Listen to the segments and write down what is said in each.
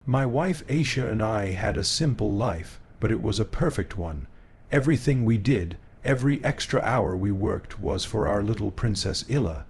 My wife Aisha and I had a simple life, but it was a perfect one. Everything we did, every extra hour we worked was for our little princess Illa.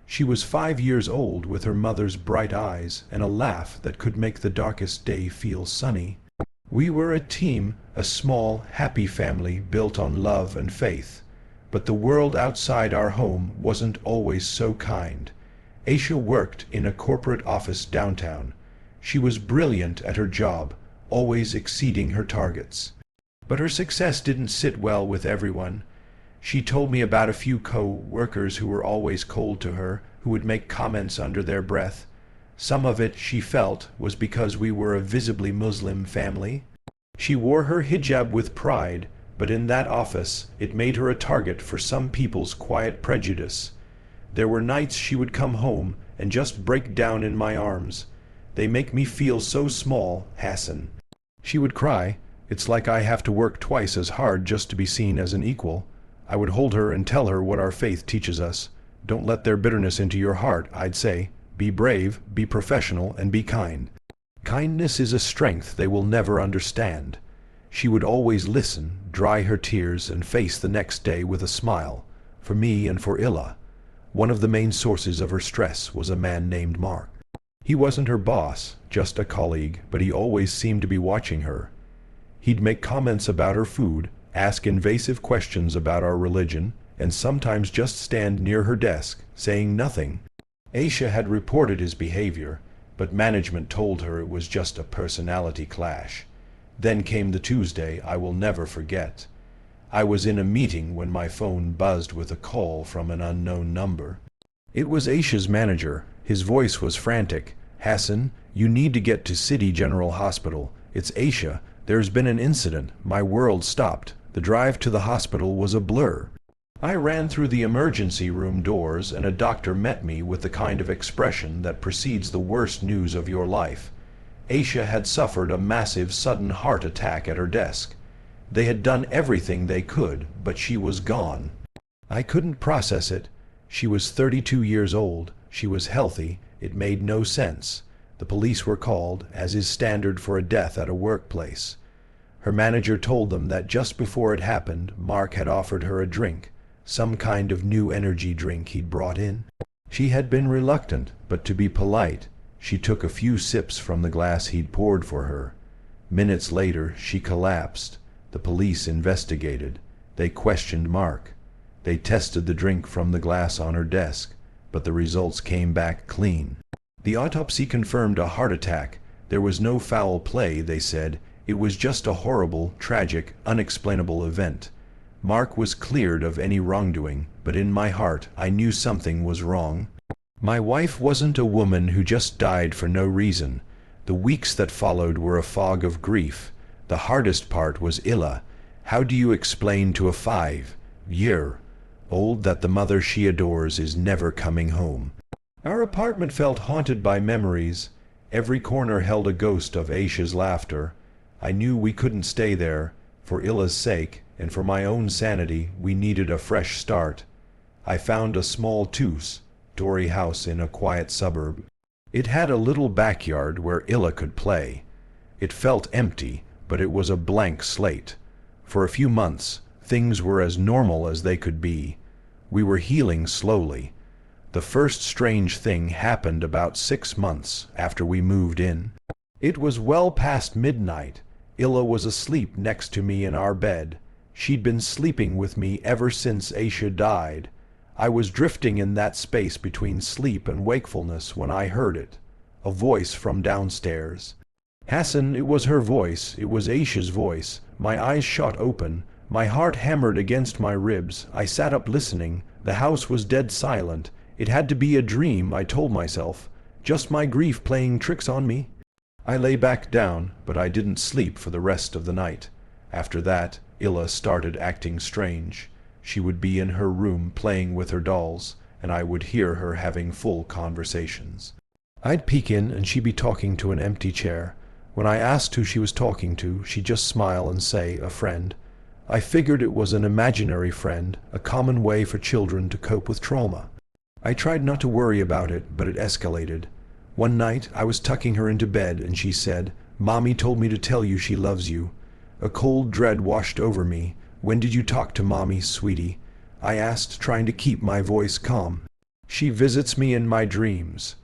She was 5 years old with her mother's bright eyes and a laugh that could make the darkest day feel sunny. We were a team, a small, happy family built on love and faith. But the world outside our home wasn't always so kind. Aisha worked in a corporate office downtown. She was brilliant at her job, always exceeding her targets. But her success didn't sit well with everyone. She told me about a few co-workers who were always cold to her, who would make comments under their breath. Some of it, she felt, was because we were a visibly Muslim family. She wore her hijab with pride, but in that office it made her a target for some people's quiet prejudice. There were nights she would come home and just break down in my arms. "They make me feel so small, Hassan." She would cry, "It's like I have to work twice as hard just to be seen as an equal." I would hold her and tell her what our faith teaches us. "Don't let their bitterness into your heart," I'd say. "Be brave, be professional, and be kind. Kindness is a strength they will never understand." She would always listen, dry her tears, and face the next day with a smile, for me and for Illa. One of the main sources of her stress was a man named Mark. He wasn't her boss, just a colleague, but he always seemed to be watching her. He'd make comments about her food, ask invasive questions about our religion, and sometimes just stand near her desk, saying nothing. Aisha had reported his behavior, but management told her it was just a personality clash. Then came the Tuesday I will never forget. I was in a meeting when my phone buzzed with a call from an unknown number. It was Aisha's manager. His voice was frantic. "Hassan, you need to get to City General Hospital. It's Aisha. There's been an incident." My world stopped. The drive to the hospital was a blur. I ran through the emergency room doors, and a doctor met me with the kind of expression that precedes the worst news of your life. Aisha had suffered a massive sudden heart attack at her desk. They had done everything they could, but she was gone. I couldn't process it. She was 32 years old. She was healthy. It made no sense. The police were called, as is standard for a death at a workplace. Her manager told them that just before it happened, Mark had offered her a drink, some kind of new energy drink he'd brought in. She had been reluctant, but to be polite, she took a few sips from the glass he'd poured for her. Minutes later, she collapsed. The police investigated. They questioned Mark. They tested the drink from the glass on her desk, but the results came back clean. The autopsy confirmed a heart attack. There was no foul play, they said. It was just a horrible, tragic, unexplainable event. Mark was cleared of any wrongdoing, but in my heart I knew something was wrong. My wife wasn't a woman who just died for no reason. The weeks that followed were a fog of grief. The hardest part was Illa. How do you explain to a 5-year-old that the mother she adores is never coming home? Our apartment felt haunted by memories. Every corner held a ghost of Aisha's laughter. I knew we couldn't stay there. For Illa's sake, and for my own sanity, we needed a fresh start. I found a small two-story house in a quiet suburb. It had a little backyard where Illa could play. It felt empty, but it was a blank slate. For a few months, things were as normal as they could be. We were healing slowly. The first strange thing happened about 6 months after we moved in. It was well past midnight. Illa was asleep next to me in our bed. She'd been sleeping with me ever since Aisha died. I was drifting in that space between sleep and wakefulness when I heard it. A voice from downstairs. Hassan, it was her voice. It was Aisha's voice. My eyes shot open. My heart hammered against my ribs. I sat up listening. The house was dead silent. It had to be a dream, I told myself. Just my grief playing tricks on me. I lay back down, but I didn't sleep for the rest of the night. After that, Illa started acting strange. She would be in her room playing with her dolls, and I would hear her having full conversations. I'd peek in, and she'd be talking to an empty chair. When I asked who she was talking to, she'd just smile and say, "A friend." I figured it was an imaginary friend, a common way for children to cope with trauma. I tried not to worry about it, but it escalated. One night, I was tucking her into bed, and she said, Mommy told me to tell you she loves you. A cold dread washed over me. When did you talk to Mommy, sweetie? I asked, trying to keep my voice calm. She visits me in my dreams,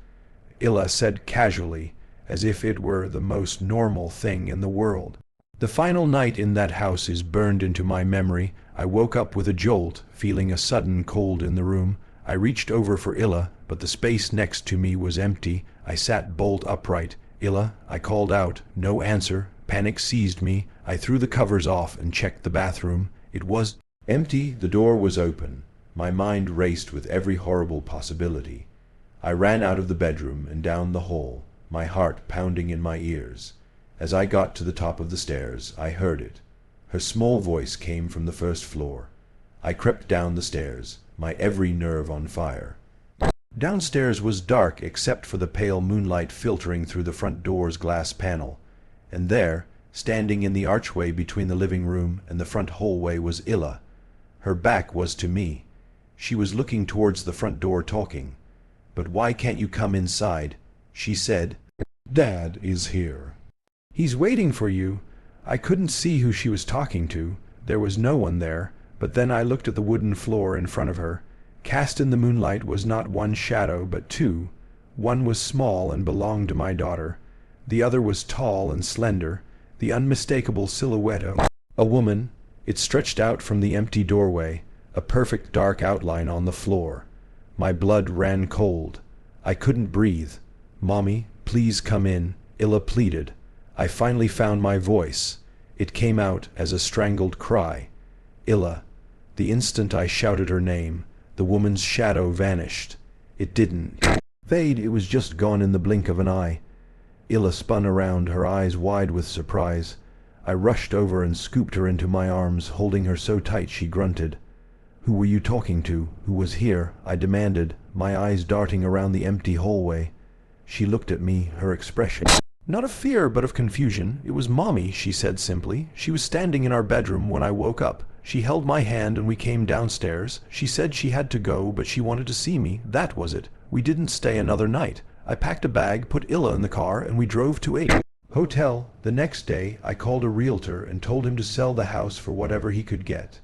Illa said casually, as if it were the most normal thing in the world. The final night in that house is burned into my memory. I woke up with a jolt, feeling a sudden cold in the room. I reached over for Illa, but the space next to me was empty. I sat bolt upright. Illa, I called out. No answer. Panic seized me. I threw the covers off and checked the bathroom. It was empty. The door was open. My mind raced with every horrible possibility. I ran out of the bedroom and down the hall, my heart pounding in my ears. As I got to the top of the stairs, I heard it. Her small voice came from the first floor. I crept down the stairs, my every nerve on fire. Downstairs was dark except for the pale moonlight filtering through the front door's glass panel. And there, standing in the archway between the living room and the front hallway, was Illa. Her back was to me. She was looking towards the front door talking. "But why can't you come inside?" she said. "Dad is here. He's waiting for you." I couldn't see who she was talking to. There was no one there, but then I looked at the wooden floor in front of her. Cast in the moonlight was not one shadow, but two. One was small and belonged to my daughter. The other was tall and slender, the unmistakable silhouette of a woman. It stretched out from the empty doorway, a perfect dark outline on the floor. My blood ran cold. I couldn't breathe. "Mommy, please come in," Illa pleaded. I finally found my voice. It came out as a strangled cry. "Illa." The instant I shouted her name, the woman's shadow vanished. It didn't fade, it was just gone in the blink of an eye. Illa spun around, her eyes wide with surprise. I rushed over and scooped her into my arms, holding her so tight she grunted. "Who were you talking to? Who was here?" I demanded, my eyes darting around the empty hallway. She looked at me, her expression not of fear but of confusion. "It was Mommy," she said simply. "She was standing in our bedroom when I woke up. She held my hand and we came downstairs. She said she had to go, but she wanted to see me. That was it. We didn't stay another night. I packed a bag, put Illa in the car, and we drove to a hotel. The next day, I called a realtor and told him to sell the house for whatever he could get.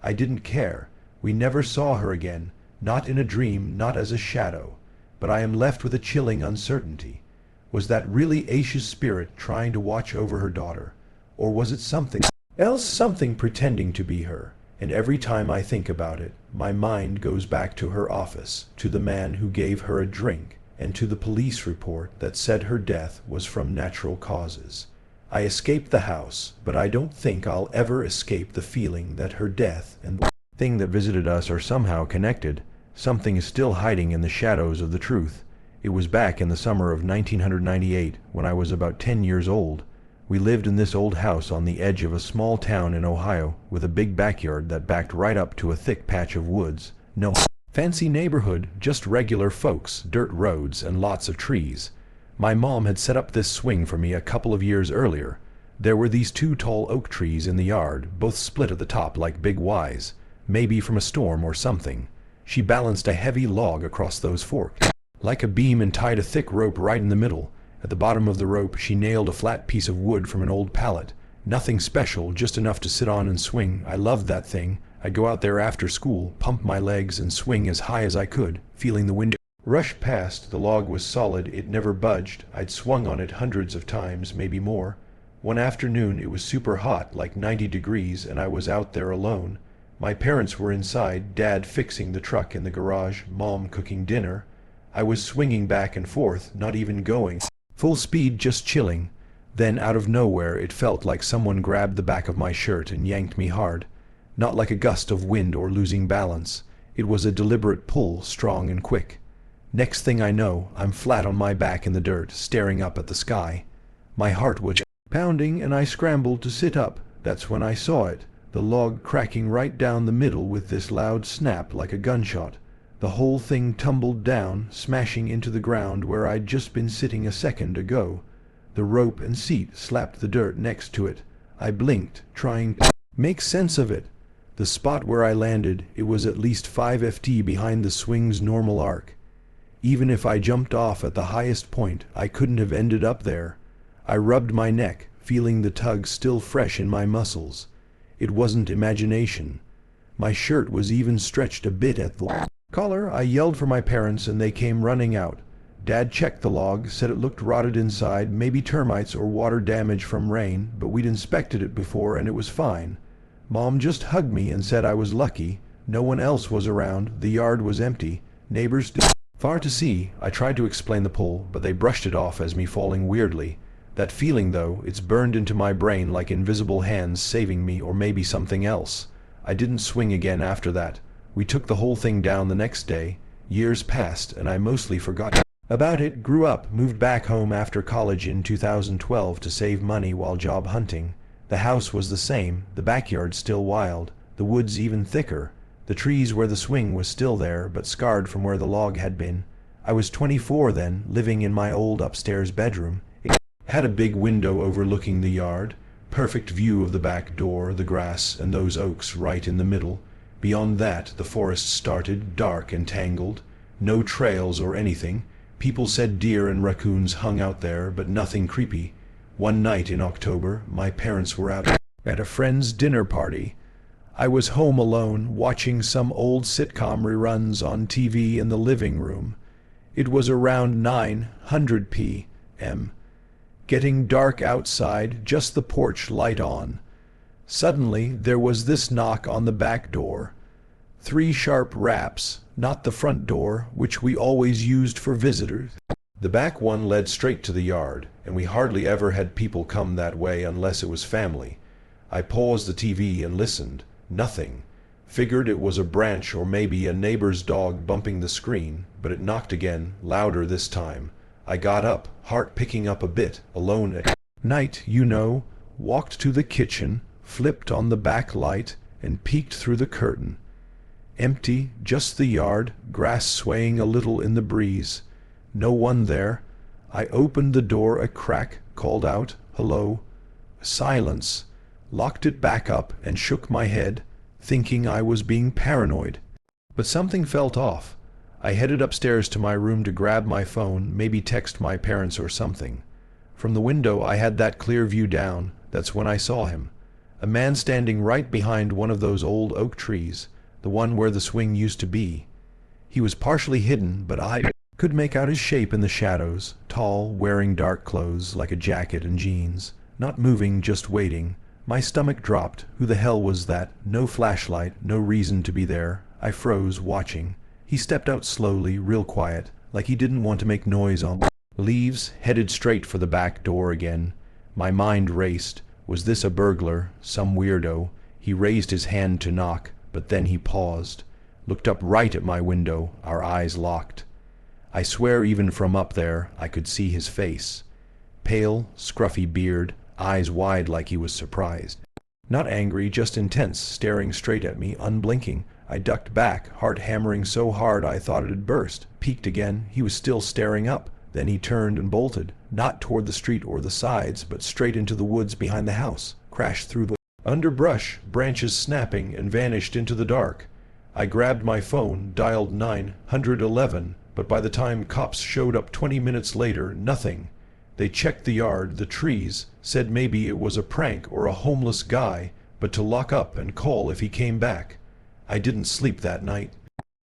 I didn't care. We never saw her again, not in a dream, not as a shadow. But I am left with a chilling uncertainty. Was that really Aisha's spirit trying to watch over her daughter? Or was it something else, something pretending to be her? And every time I think about it, my mind goes back to her office, to the man who gave her a drink, and to the police report that said her death was from natural causes. I escaped the house, but I don't think I'll ever escape the feeling that her death and the thing that visited us are somehow connected. Something is still hiding in the shadows of the truth. It was back in the summer of 1998, when I was about 10 years old. We lived in this old house on the edge of a small town in Ohio, with a big backyard that backed right up to a thick patch of woods. No fancy neighborhood, just regular folks, dirt roads, and lots of trees. My mom had set up this swing for me a couple of years earlier. There were these two tall oak trees in the yard, both split at the top like big Ys, maybe from a storm or something. She balanced a heavy log across those forks like a beam and tied a thick rope right in the middle. At the bottom of the rope she nailed a flat piece of wood from an old pallet. Nothing special, just enough to sit on and swing. I loved that thing. I'd go out there after school, pump my legs, and swing as high as I could, feeling the wind rush past. The log was solid, it never budged. I'd swung on it hundreds of times, maybe more. One afternoon it was super hot, like 90 degrees, and I was out there alone. My parents were inside, Dad fixing the truck in the garage, Mom cooking dinner. I was swinging back and forth, not even going full speed, just chilling. Then out of nowhere it felt like someone grabbed the back of my shirt and yanked me hard. Not like a gust of wind or losing balance. It was a deliberate pull, strong and quick. Next thing I know, I'm flat on my back in the dirt, staring up at the sky. My heart was pounding and I scrambled to sit up. That's when I saw it, the log cracking right down the middle with this loud snap like a gunshot. The whole thing tumbled down, smashing into the ground where I'd just been sitting a second ago. The rope and seat slapped the dirt next to it. I blinked, trying to make sense of it. The spot where I landed, it was at least 5 ft behind the swing's normal arc. Even if I jumped off at the highest point, I couldn't have ended up there. I rubbed my neck, feeling the tug still fresh in my muscles. It wasn't imagination. My shirt was even stretched a bit at the collar. I yelled for my parents and they came running out. Dad checked the log, said it looked rotted inside, maybe termites or water damage from rain, but we'd inspected it before and it was fine. Mom just hugged me and said I was lucky. No one else was around, the yard was empty, neighbors far to see. I tried to explain the pull, but they brushed it off as me falling weirdly. That feeling though, it's burned into my brain like invisible hands saving me or maybe something else. I didn't swing again after that. We took the whole thing down the next day. Years passed and I mostly forgot about it, grew up, moved back home after college in 2012 to save money while job hunting. The house was the same, the backyard still wild, the woods even thicker. The trees where the swing was still there, but scarred from where the log had been. I was 24 then, living in my old upstairs bedroom. It had a big window overlooking the yard, perfect view of the back door, the grass, and those oaks right in the middle. Beyond that, the forest started, dark and tangled. No trails or anything. People said deer and raccoons hung out there, but nothing creepy. One night in October, my parents were out at a friend's dinner party. I was home alone, watching some old sitcom reruns on TV in the living room. It was around 9:00 p.m. Getting dark outside, just the porch light on. Suddenly, there was this knock on the back door. 3 sharp raps, not the front door, which we always used for visitors. The back one led straight to the yard, and we hardly ever had people come that way unless it was family. I paused the TV and listened. Nothing. Figured it was a branch or maybe a neighbor's dog bumping the screen, but it knocked again, louder this time. I got up, heart picking up a bit, alone at night, you know, walked to the kitchen, flipped on the back light, and peeked through the curtain. Empty, just the yard, grass swaying a little in the breeze. No one there. I opened the door a crack, called out, "Hello." Silence. Locked it back up and shook my head, thinking I was being paranoid. But something felt off. I headed upstairs to my room to grab my phone, maybe text my parents or something. From the window I had that clear view down. That's when I saw him. A man standing right behind one of those old oak trees, the one where the swing used to be. He was partially hidden, but I could make out his shape in the shadows, tall, wearing dark clothes like a jacket and jeans, not moving, just waiting. My stomach dropped. Who the hell was that? No flashlight, no reason to be there. I froze, watching. He stepped out slowly, real quiet, like he didn't want to make noise on leaves, headed straight for the back door again. My mind raced. Was this a burglar? Some weirdo? He raised his hand to knock, but then he paused. Looked up right at my window, our eyes locked. I swear even from up there, I could see his face. Pale, scruffy beard, eyes wide like he was surprised. Not angry, just intense, staring straight at me, unblinking. I ducked back, heart hammering so hard I thought it had burst. Peeked again, he was still staring up. Then he turned and bolted, not toward the street or the sides, but straight into the woods behind the house, crashed through the underbrush, branches snapping, and vanished into the dark. I grabbed my phone, dialed 911, but by the time cops showed up 20 minutes later, nothing. They checked the yard, the trees, said maybe it was a prank or a homeless guy, but to lock up and call if he came back. I didn't sleep that night.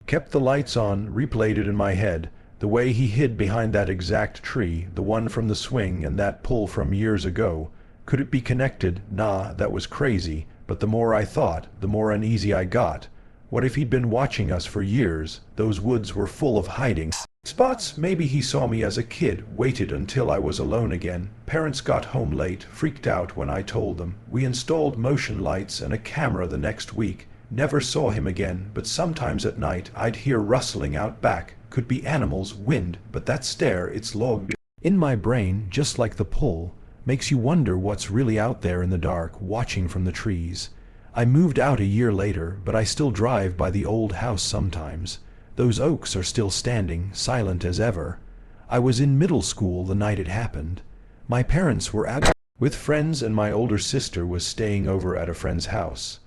Kept the lights on, replayed it in my head. The way he hid behind that exact tree, the one from the swing and that pull from years ago. Could it be connected? Nah, that was crazy. But the more I thought, the more uneasy I got. What if he'd been watching us for years? Those woods were full of hiding spots. Maybe he saw me as a kid, waited until I was alone again. Parents got home late, freaked out when I told them. We installed motion lights and a camera the next week. Never saw him again, but sometimes at night I'd hear rustling out back. Could be animals, wind, but that stare, it's logged in my brain, just like the pull. Makes you wonder what's really out there in the dark, watching from the trees. I moved out a year later, but I still drive by the old house sometimes. Those oaks are still standing, silent as ever. I was in middle school the night it happened. My parents were out with friends and my older sister was staying over at a friend's house.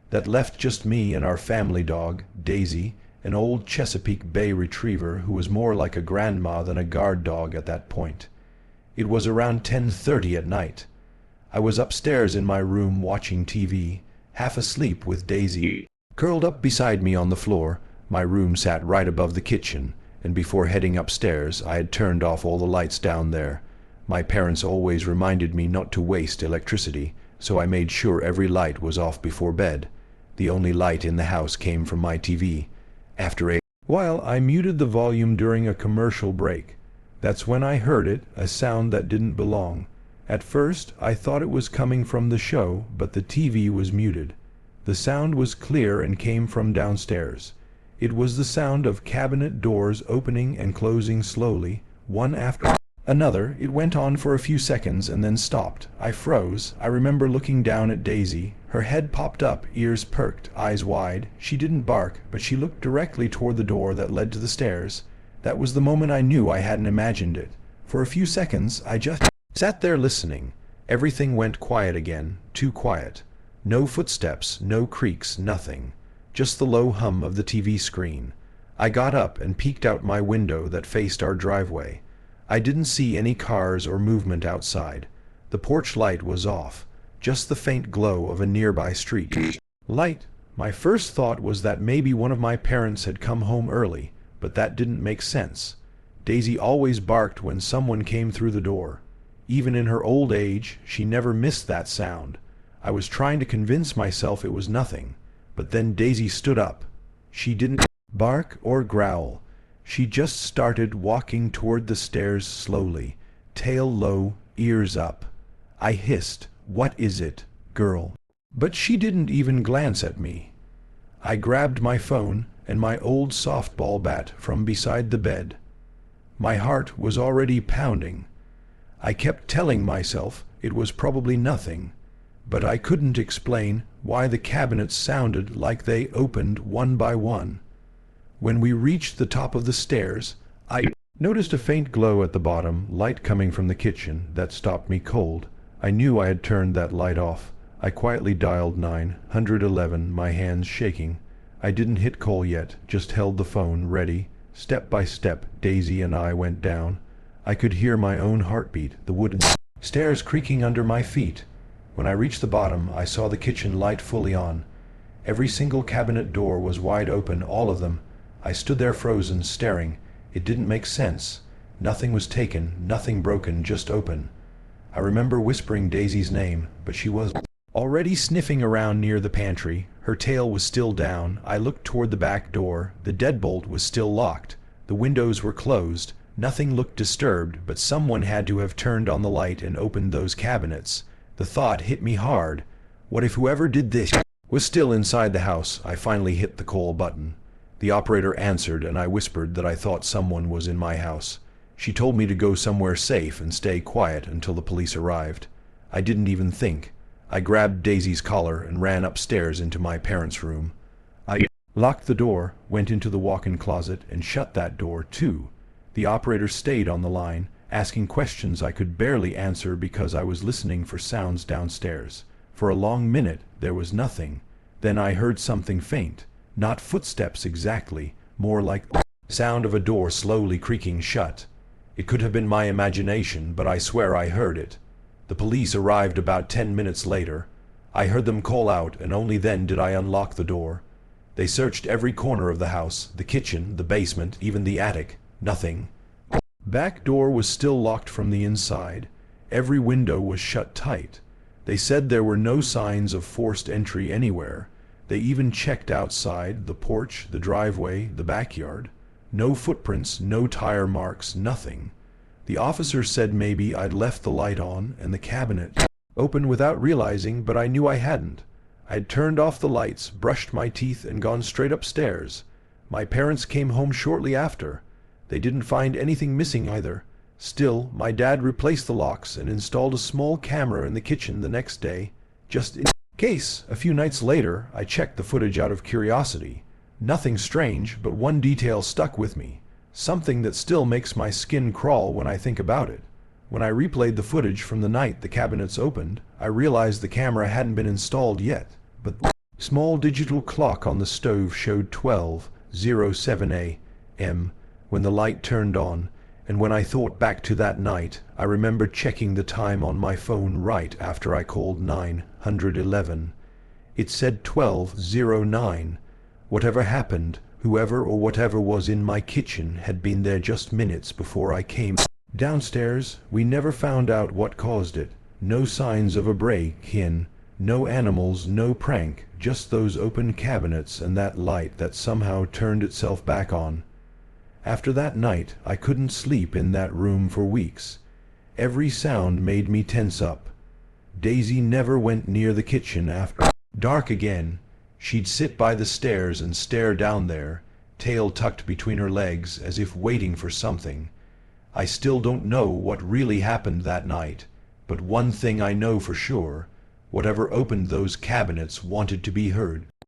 That left just me and our family dog, Daisy, an old Chesapeake Bay retriever who was more like a grandma than a guard dog at that point. It was around 10:30 at night. I was upstairs in my room watching TV, half asleep with Daisy curled up beside me on the floor. My room sat right above the kitchen, and before heading upstairs I had turned off all the lights down there. My parents always reminded me not to waste electricity, so I made sure every light was off before bed. The only light in the house came from my TV. After a while I muted the volume during a commercial break. That's when I heard it, a sound that didn't belong. At first I thought it was coming from the show, but the TV was muted. The sound was clear and came from downstairs. It was the sound of cabinet doors opening and closing slowly, one after another. It went on for a few seconds and then stopped. I froze. I remember looking down at Daisy. Her head popped up, ears perked, eyes wide. She didn't bark, but she looked directly toward the door that led to the stairs. That was the moment I knew I hadn't imagined it. For a few seconds I just sat there listening. Everything went quiet again, too quiet. No footsteps, no creaks, nothing. Just the low hum of the TV screen. I got up and peeked out my window that faced our driveway. I didn't see any cars or movement outside. The porch light was off, just the faint glow of a nearby street light. My first thought was that maybe one of my parents had come home early, but that didn't make sense. Daisy always barked when someone came through the door. Even in her old age, she never missed that sound. I was trying to convince myself it was nothing, but then Daisy stood up. She didn't bark or growl. She just started walking toward the stairs slowly, tail low, ears up. I hissed, "What is it, girl?" But she didn't even glance at me. I grabbed my phone and my old softball bat from beside the bed. My heart was already pounding. I kept telling myself it was probably nothing, but I couldn't explain why the cabinets sounded like they opened one by one. When we reached the top of the stairs, I noticed a faint glow at the bottom, light coming from the kitchen, that stopped me cold. I knew I had turned that light off. I quietly dialed 911, my hands shaking. I didn't hit call yet, just held the phone ready. Step by step, Daisy and I went down. I could hear my own heartbeat, the wooden stairs creaking under my feet. When I reached the bottom, I saw the kitchen light fully on. Every single cabinet door was wide open, all of them. I stood there frozen, staring. It didn't make sense. Nothing was taken, nothing broken, just open. I remember whispering Daisy's name, but she was already sniffing around near the pantry. Her tail was still down. I looked toward the back door. The deadbolt was still locked. The windows were closed. Nothing looked disturbed, but someone had to have turned on the light and opened those cabinets. The thought hit me hard. What if whoever did this was still inside the house? I finally hit the call button. The operator answered, and I whispered that I thought someone was in my house. She told me to go somewhere safe and stay quiet until the police arrived. I didn't even think. I grabbed Daisy's collar and ran upstairs into my parents' room. I locked the door, went into the walk-in closet, and shut that door too. The operator stayed on the line, asking questions I could barely answer because I was listening for sounds downstairs. For a long minute there was nothing. Then I heard something faint. Not footsteps exactly, more like the sound of a door slowly creaking shut. It could have been my imagination, but I swear I heard it. The police arrived about 10 minutes later. I heard them call out, and only then did I unlock the door. They searched every corner of the house, the kitchen, the basement, even the attic. Nothing. Back door was still locked from the inside. Every window was shut tight. They said there were no signs of forced entry anywhere. They even checked outside, the porch, the driveway, the backyard. No footprints, no tire marks, nothing. The officer said maybe I'd left the light on and the cabinet open without realizing, but I knew I hadn't. I'd turned off the lights, brushed my teeth, and gone straight upstairs. My parents came home shortly after. They didn't find anything missing either. Still, my dad replaced the locks and installed a small camera in the kitchen the next day, just in case. A few nights later, I checked the footage out of curiosity. Nothing strange, but one detail stuck with me. Something that still makes my skin crawl when I think about it. When I replayed the footage from the night the cabinets opened, I realized the camera hadn't been installed yet, but the small digital clock on the stove showed 12:07 a.m. when the light turned on, And when I thought back to that night, I remember checking the time on my phone right after I called 911. It said 12:09. Whatever happened, whoever or whatever was in my kitchen had been there just minutes before I came. Downstairs, we never found out what caused it. No signs of a break-in, no animals, no prank, just those open cabinets and that light that somehow turned itself back on. After that night, I couldn't sleep in that room for weeks. Every sound made me tense up. Daisy never went near the kitchen after dark again. She'd sit by the stairs and stare down there, tail tucked between her legs as if waiting for something. I still don't know what really happened that night, but one thing I know for sure: whatever opened those cabinets wanted to be heard.